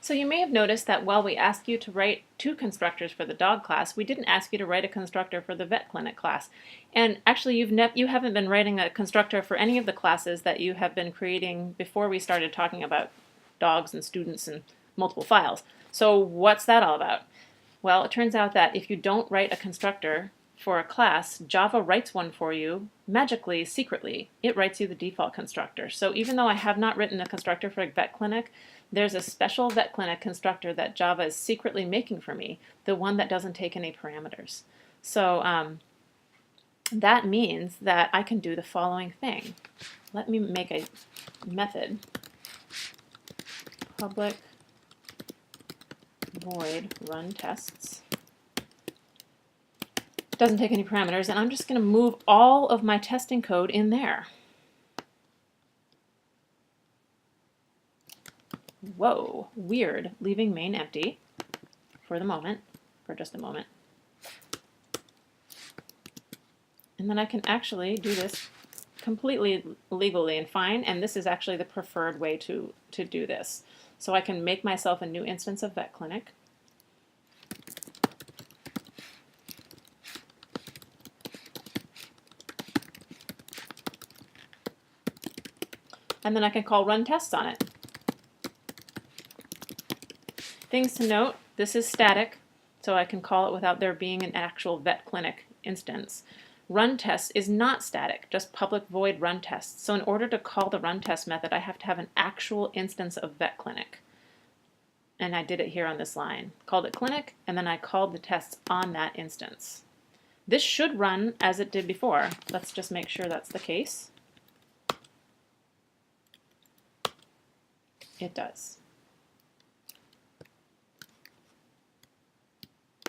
So you may have noticed that while we asked you to write 2 constructors for the dog class, we didn't ask you to write a constructor for the vet clinic class. And actually you haven't been writing a constructor for any of the classes that you have been creating before we started talking about dogs and students and multiple files. So what's that all about? Well, it turns out that if you don't write a constructor for a class, Java writes one for you magically, secretly. It writes you the default constructor. So even though I have not written a constructor for a vet clinic, there's a special vet clinic constructor that Java is secretly making for me, the one that doesn't take any parameters. So that means that I can do the following thing. Let me make a method, public void run tests. Doesn't take any parameters, and I'm just going to move all of my testing code in there. Whoa, weird, leaving main empty for the moment, for just a moment. And then I can actually do this completely legally and fine, and this is actually the preferred way to do this. So I can make myself a new instance of VetClinic. And then I can call run tests on it. Things to note, this is static, so I can call it without there being an actual VetClinic instance. Run tests is not static, just public void run tests. So in order to call the run test method, I have to have an actual instance of VetClinic. And I did it here on this line. Called it clinic, and then I called the tests on that instance. This should run as it did before. Let's just make sure that's the case. It does.